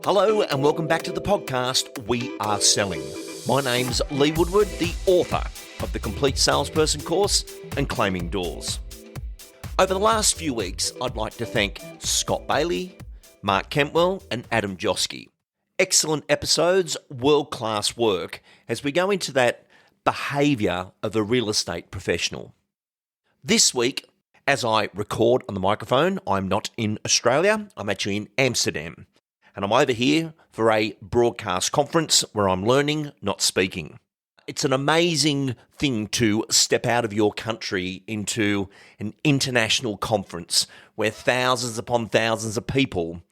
Hello and welcome back to the podcast We Are Selling. My name's Lee Woodward, the author of the Complete Salesperson course and Claiming Doors. Over the last few weeks, I'd like to thank Scott Bailey, Mark Kentwell and Adam Joske. Excellent episodes, world-class work as we go into that behaviour of a real estate professional. This week, as I record on the microphone, I'm not in Australia, I'm actually in Amsterdam. And I'm over here for a broadcast conference where I'm learning, not speaking. It's an amazing thing to step out of your country into an international conference where thousands upon thousands of people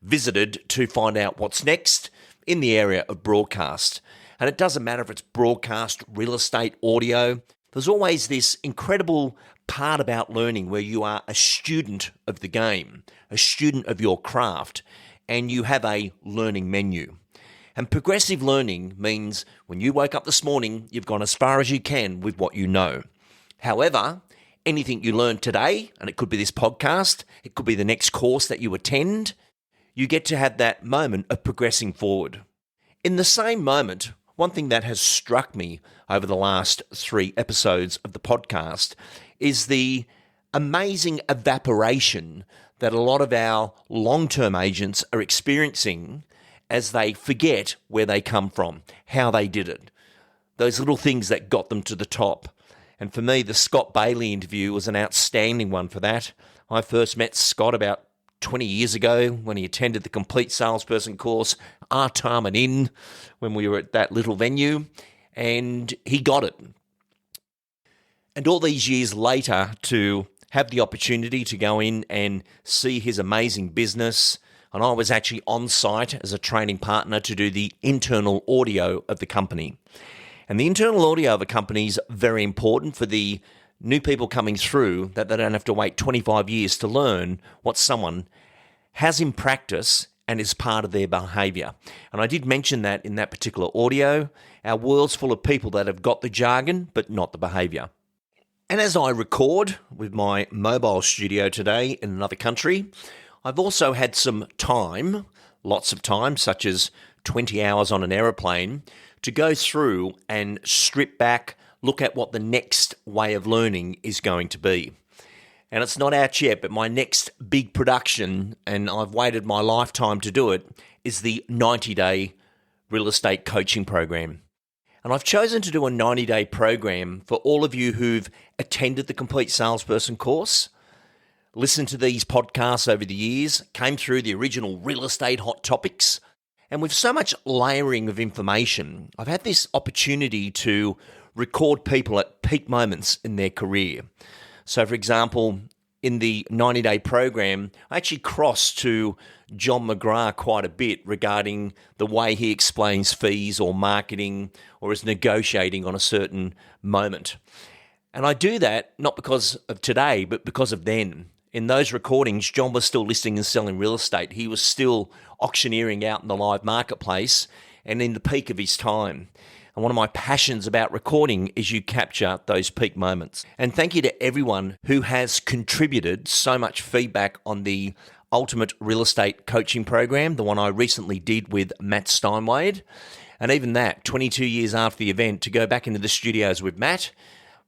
visited to find out what's next in the area of broadcast. And it doesn't matter if it's broadcast, real estate, audio. There's always this incredible part about learning where you are a student of the game, a student of your craft, and you have a learning menu. And progressive learning means when you woke up this morning, you've gone as far as you can with what you know. However, anything you learn today, and it could be this podcast, it could be the next course that you attend, you get to have that moment of progressing forward. In the same moment, one thing that has struck me over the last 3 episodes of the podcast is the amazing evaporation that a lot of our long-term agents are experiencing as they forget where they come from, how they did it, those little things that got them to the top. And for me, the Scott Bailey interview was an outstanding one for that. I first met Scott about 20 years ago when he attended the Complete Salesperson course, our time and in, when we were at that little venue, and he got it. And all these years later, to have the opportunity to go in and see his amazing business. And I was actually on site as a training partner to do the internal audio of the company. And the internal audio of a company is very important for the new people coming through, that they don't have to wait 25 years to learn what someone has in practice and is part of their behaviour. And I did mention that in that particular audio. Our world's full of people that have got the jargon, but not the behaviour. And as I record with my mobile studio today in another country, I've also had some time, lots of time, such as 20 hours on an aeroplane, to go through and strip back, look at what the next way of learning is going to be. And it's not out yet, but my next big production, and I've waited my lifetime to do it, is the 90-day real estate coaching program. And I've chosen to do a 90-day program for all of you who've attended the Complete Salesperson course, listened to these podcasts over the years, came through the original real estate hot topics, and with so much layering of information, I've had this opportunity to record people at peak moments in their career. So, for example, in the 90-day program, I actually crossed to John McGrath quite a bit regarding the way he explains fees or marketing or is negotiating on a certain moment. And I do that not because of today, but because of then. In those recordings, John was still listing and selling real estate. He was still auctioneering out in the live marketplace and in the peak of his time. And one of my passions about recording is you capture those peak moments. And thank you to everyone who has contributed so much feedback on the Ultimate Real Estate Coaching Program, the one I recently did with Matt Steinwade. And even that, 22 years after the event, to go back into the studios with Matt,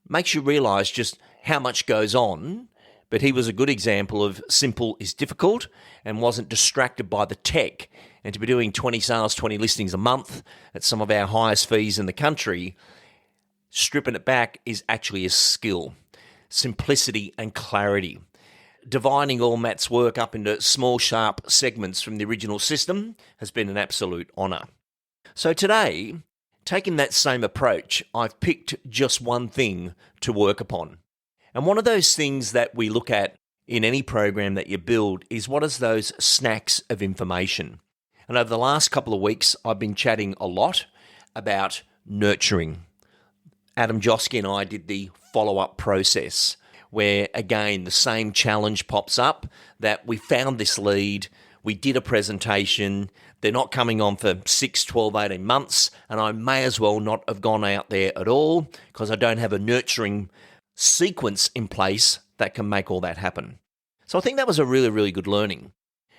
makes you realise just how much goes on. But he was a good example of simple is difficult and wasn't distracted by the tech. And to be doing 20 sales, 20 listings a month at some of our highest fees in the country, stripping it back is actually a skill. Simplicity and clarity. Dividing all Matt's work up into small, sharp segments from the original system has been an absolute honour. So today, taking that same approach, I've picked just one thing to work upon. And one of those things that we look at in any program that you build is what is those snacks of information. And over the last couple of weeks, I've been chatting a lot about nurturing. Adam Joske and I did the follow-up process where, again, the same challenge pops up that we found this lead, we did a presentation, they're not coming on for 6, 12, 18 months, and I may as well not have gone out there at all because I don't have a nurturing sequence in place that can make all that happen. So I think that was a really, really good learning.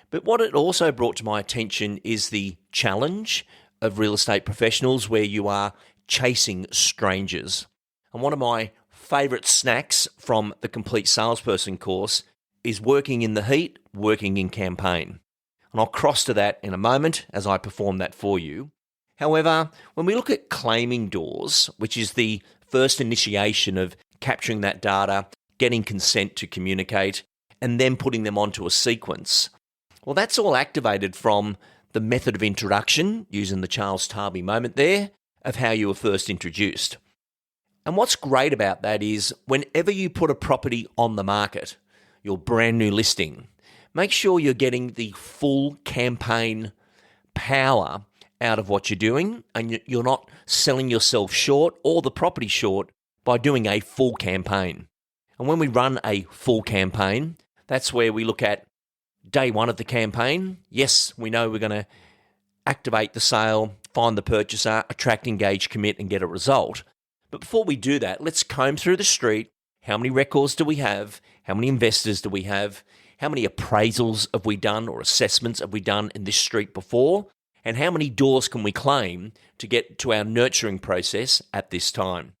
But what it also brought to my attention is the challenge of real estate professionals where you are chasing strangers. And one of my favourite snacks from the Complete Salesperson course is working in the heat, working in campaign. And I'll cross to that in a moment as I perform that for you. However, when we look at claiming doors, which is the first initiation of capturing that data, getting consent to communicate, and then putting them onto a sequence, well, that's all activated from the method of introduction, using the Charles Tarby moment there, of how you were first introduced. And what's great about that is whenever you put a property on the market, your brand new listing, make sure you're getting the full campaign power out of what you're doing, and you're not selling yourself short or the property short by doing a full campaign. And when we run a full campaign, that's where we look at day one of the campaign. Yes, we know we're going to activate the sale, find the purchaser, attract, engage, commit, and get a result. But before we do that, let's comb through the street. How many records do we have? How many investors do we have? How many appraisals have we done or assessments have we done in this street before? And how many doors can we claim to get to our nurturing process at this time?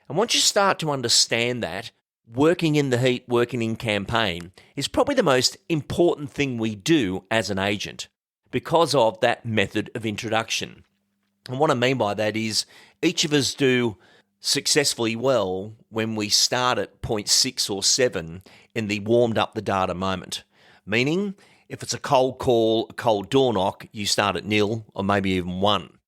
And once you start to understand that, working in the heat, working in campaign is probably the most important thing we do as an agent because of that method of introduction. And what I mean by that is each of us do successfully well when we start at point 6 or 7 in the warmed up the data moment. Meaning, if it's a cold call, a cold door knock, you start at 0 or maybe even 1.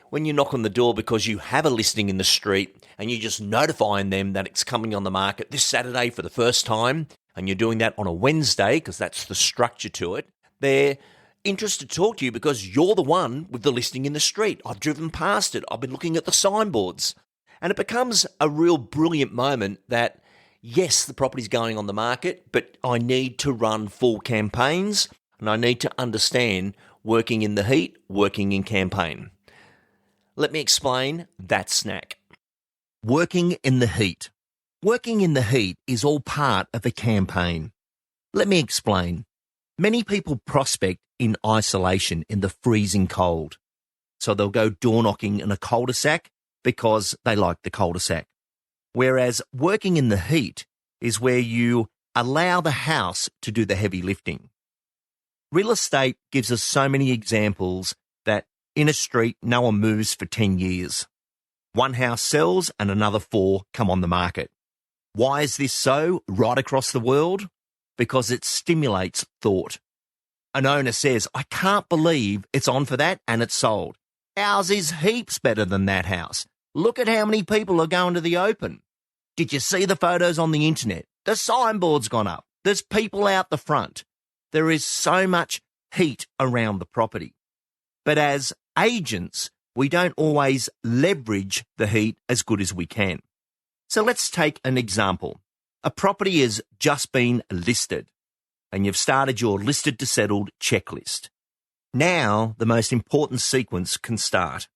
When you knock on the door because you have a listing in the street and you're just notifying them that it's coming on the market this Saturday for the first time, and you're doing that on a Wednesday because that's the structure to it, they're interested to talk to you because you're the one with the listing in the street. I've driven past it. I've been looking at the signboards. And it becomes a real brilliant moment that, yes, the property's going on the market, but I need to run full campaigns and I need to understand working in the heat, working in campaign. Let me explain that snack. Working in the heat. Working in the heat is all part of a campaign. Let me explain. Many people prospect in isolation in the freezing cold. So they'll go door knocking in a cul-de-sac because they like the cul-de-sac. Whereas working in the heat is where you allow the house to do the heavy lifting. Real estate gives us so many examples that in a street, no one moves for 10 years. One house sells and another 4 come on the market. Why is this so right across the world? Because it stimulates thought. An owner says, I can't believe it's on for that and it's sold. Ours is heaps better than that house. Look at how many people are going to the open. Did you see the photos on the internet? The signboard's gone up. There's people out the front. There is so much heat around the property. But as agents, we don't always leverage the heat as good as we can. So let's take an example. A property has just been listed and you've started your listed to settled checklist. Now, the most important sequence can start.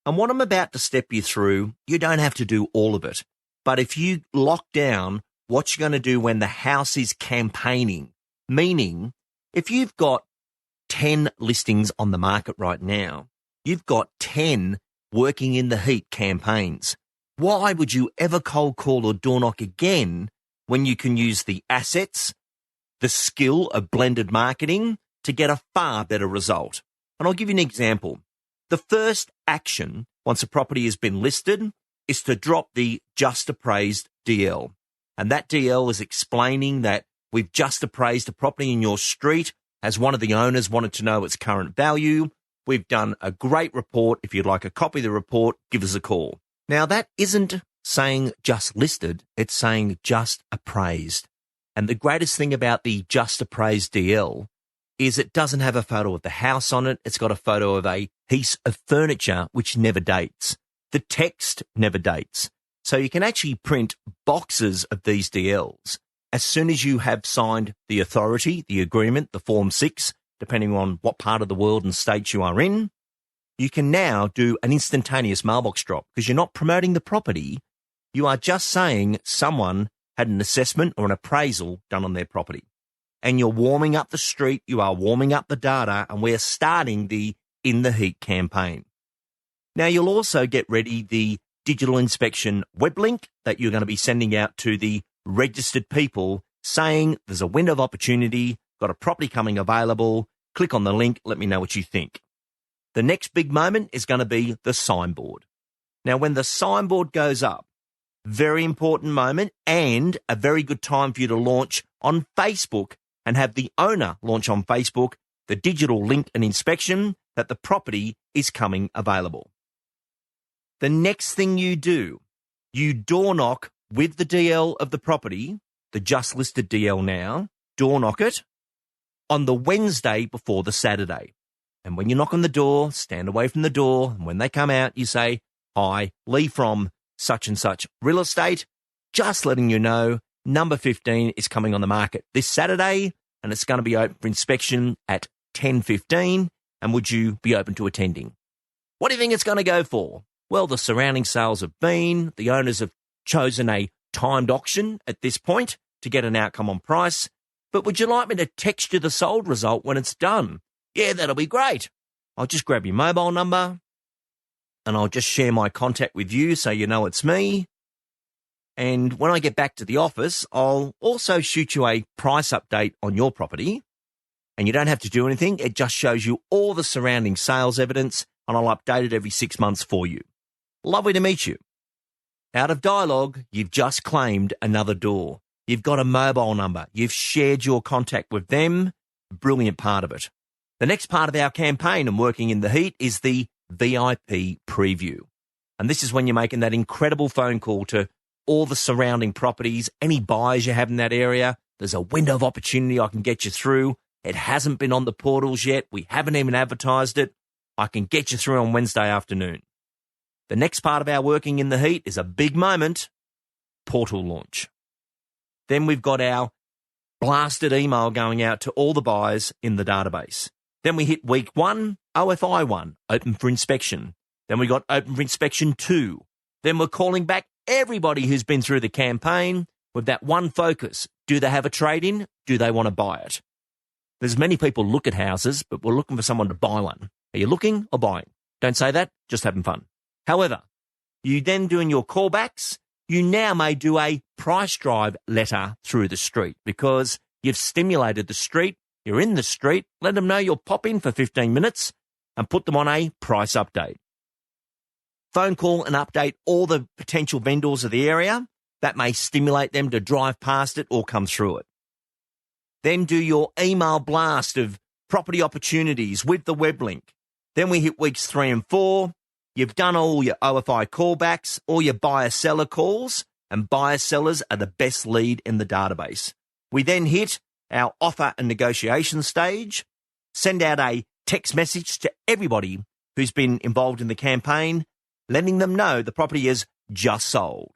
And what I'm about to step you through, you don't have to do all of it. But if you lock down what you're going to do when the house is campaigning, meaning if you've got 10 listings on the market right now, you've got 10 working in the heat campaigns. Why would you ever cold call or door knock again when you can use the assets, the skill of blended marketing to get a far better result? And I'll give you an example. The first action, once a property has been listed, is to drop the Just Appraised DL. And that DL is explaining that we've just appraised a property in your street as one of the owners wanted to know its current value. We've done a great report. If you'd like a copy of the report, give us a call. Now, that isn't saying just listed. It's saying just appraised. And the greatest thing about the Just Appraised DL is it doesn't have a photo of the house on it. It's got a photo of a piece of furniture which never dates. The text never dates. So you can actually print boxes of these DLs as soon as you have signed the authority, the agreement, the Form 6, depending on what part of the world and state you are in. You can now do an instantaneous mailbox drop because you're not promoting the property. You are just saying someone had an assessment or an appraisal done on their property. and you're warming up the street, you are warming up the data, and we're starting the In the Heat campaign. Now, you'll also get ready the digital inspection web link that you're going to be sending out to the registered people saying there's a window of opportunity, got a property coming available, click on the link, let me know what you think. The next big moment is going to be the signboard. Now, when the signboard goes up, very important moment and a very good time for you to launch on Facebook and have the owner launch on Facebook the digital link and inspection that the property is coming available. The next thing you do, you door knock with the DL of the property, the just listed DL now, door knock it on the Wednesday before the Saturday. And when you knock on the door, stand away from the door. And when they come out, you say, "Hi, Lee from such and such real estate. Just letting you know, number 15 is coming on the market this Saturday, and it's going to be open for inspection at 10:15. And would you be open to attending?" What do you think it's going to go for? Well, the surrounding sales have been. The owners have chosen a timed auction at this point to get an outcome on price. But would you like me to text you the sold result when it's done? Yeah, that'll be great. I'll just grab your mobile number and I'll just share my contact with you so you know it's me. And when I get back to the office, I'll also shoot you a price update on your property. And you don't have to do anything. It just shows you all the surrounding sales evidence, and I'll update it every 6 months for you. Lovely to meet you. Out of dialogue, you've just claimed another door. You've got a mobile number. You've shared your contact with them. Brilliant part of it. The next part of our campaign and working in the heat is the VIP preview. And this is when you're making that incredible phone call to all the surrounding properties, any buyers you have in that area. There's a window of opportunity I can get you through. It hasn't been on the portals yet. We haven't even advertised it. I can get you through on Wednesday afternoon. The next part of our working in the heat is a big moment, portal launch. Then we've got our blasted email going out to all the buyers in the database. Then we hit week 1, OFI 1, open for inspection. Then we got open for inspection 2. Then we're calling back everybody who's been through the campaign with that one focus. Do they have a trade-in? Do they want to buy it? There's many people look at houses, but we're looking for someone to buy one. Are you looking or buying? Don't say that, just having fun. However, you then doing your callbacks, you now may do a price drive letter through the street because you've stimulated the street, you're in the street, let them know you'll pop in for 15 minutes and put them on a price update. Phone call and update all the potential vendors of the area. That may stimulate them to drive past it or come through it. Then do your email blast of property opportunities with the web link. Then we hit weeks 3 and 4. You've done all your OFI callbacks, all your buyer-seller calls, and buyer-sellers are the best lead in the database. We then hit our offer and negotiation stage, send out a text message to everybody who's been involved in the campaign, letting them know the property is just sold.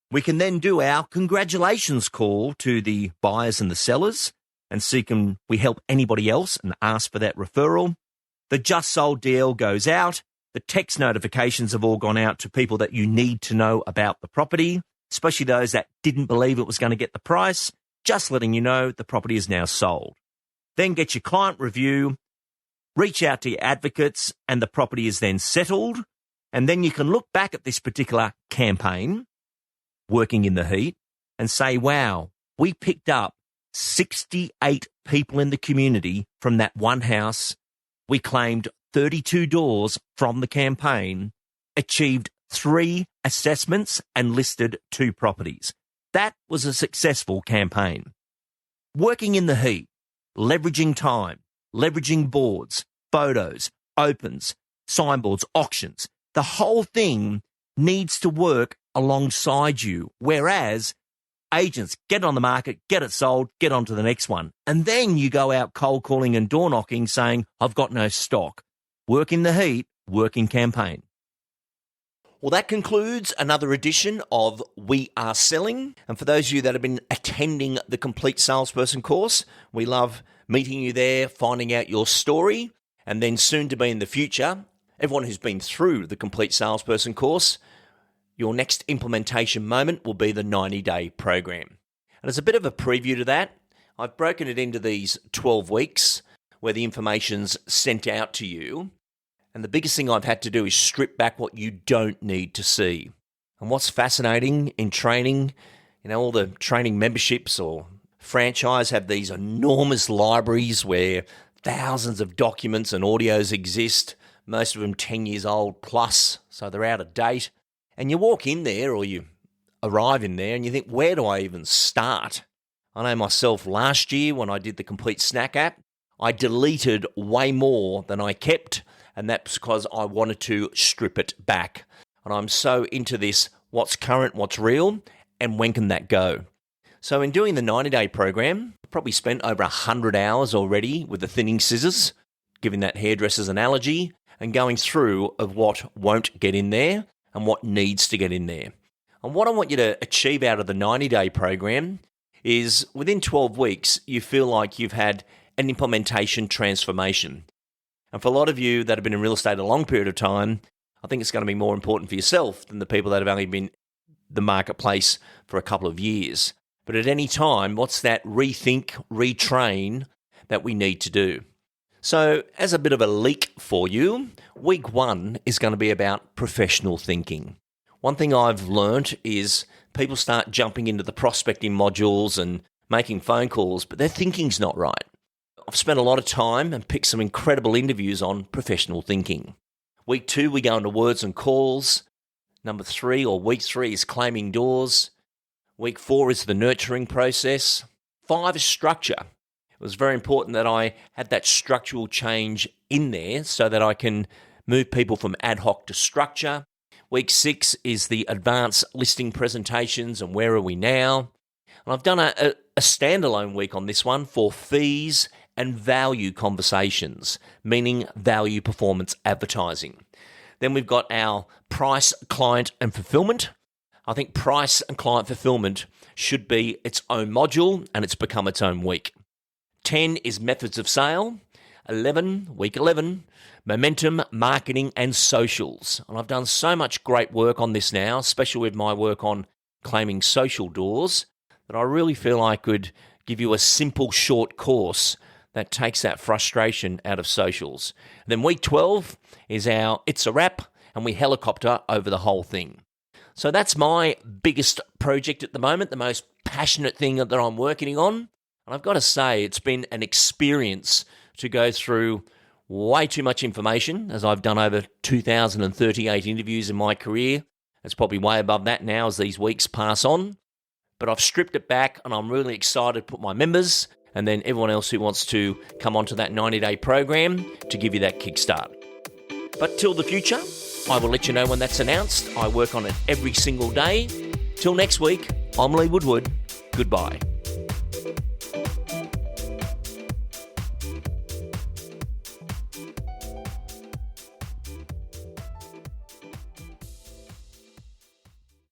We can then do our congratulations call to the buyers and the sellers and see can we help anybody else and ask for that referral. The just sold DL goes out. The text notifications have all gone out to people that you need to know about the property, especially those that didn't believe it was going to get the price, just letting you know the property is now sold. Then get your client review, reach out to your advocates, and the property is then settled. And then you can look back at this particular campaign, working in the heat, and say, wow, we picked up 68 people in the community from that one house. We claimed 32 doors from the campaign, achieved 3 assessments and listed 2 properties. That was a successful campaign. Working in the heat, leveraging time, leveraging boards, photos, opens, signboards, auctions. The whole thing needs to work alongside you, whereas agents get on the market, get it sold, get on to the next one. And then you go out cold calling and door knocking saying, I've got no stock. Work in the heat, work in campaign. Well, that concludes another edition of We Are Selling. And for those of you that have been attending the Complete Salesperson course, we love meeting you there, finding out your story, and then soon to be in the future, everyone who's been through the Complete Salesperson course, your next implementation moment will be the 90-day program. And as a bit of a preview to that, I've broken it into these 12 weeks where the information's sent out to you. And the biggest thing I've had to do is strip back what you don't need to see. And what's fascinating in training, all the training memberships or franchise have these enormous libraries where thousands of documents and audios exist, most of them 10 years old plus, so they're out of date. And you walk in there or you arrive in there and you think, where do I even start? I know myself last year when I did the Complete Snack app, I deleted way more than I kept, and that's because I wanted to strip it back. And I'm so into this, what's current, what's real, and when can that go? So in doing the 90-day program, I probably spent over 100 hours already with the thinning scissors, giving that hairdresser's analogy, and going through of what won't get in there and what needs to get in there. And what I want you to achieve out of the 90-day program is within 12 weeks, you feel like you've had an implementation transformation. And for a lot of you that have been in real estate a long period of time, I think it's going to be more important for yourself than the people that have only been in the marketplace for a couple of years. But at any time, what's that rethink, retrain that we need to do? So as a bit of a leak for you, week 1 is going to be about professional thinking. One thing I've learnt is people start jumping into the prospecting modules and making phone calls, but their thinking's not right. I've spent a lot of time and picked some incredible interviews on professional thinking. Week 2, we go into words and calls. Week 3 is claiming doors. Week 4 is the nurturing process. 5 is structure. It was very important that I had that structural change in there so that I can move people from ad hoc to structure. Week 6 is the advanced listing presentations and where are we now. And I've done a standalone week on this one for fees and value conversations, meaning value performance advertising. Then we've got our price, client, and fulfillment. I think price and client fulfillment should be its own module, and it's become its own week. 10 is methods of sale. Week 11, momentum, marketing, and socials. And I've done so much great work on this now, especially with my work on claiming social doors, that I really feel I could give you a simple, short course that takes that frustration out of socials. And then week 12 is our It's a Wrap, and we helicopter over the whole thing. So that's my biggest project at the moment, the most passionate thing that I'm working on. And I've got to say, it's been an experience to go through way too much information, as I've done over 2,038 interviews in my career. It's probably way above that now as these weeks pass on. But I've stripped it back, and I'm really excited to put my members and then everyone else who wants to come onto that 90-day program to give you that kickstart. But till the future, I will let you know when that's announced. I work on it every single day. Till next week, I'm Lee Woodward. Goodbye.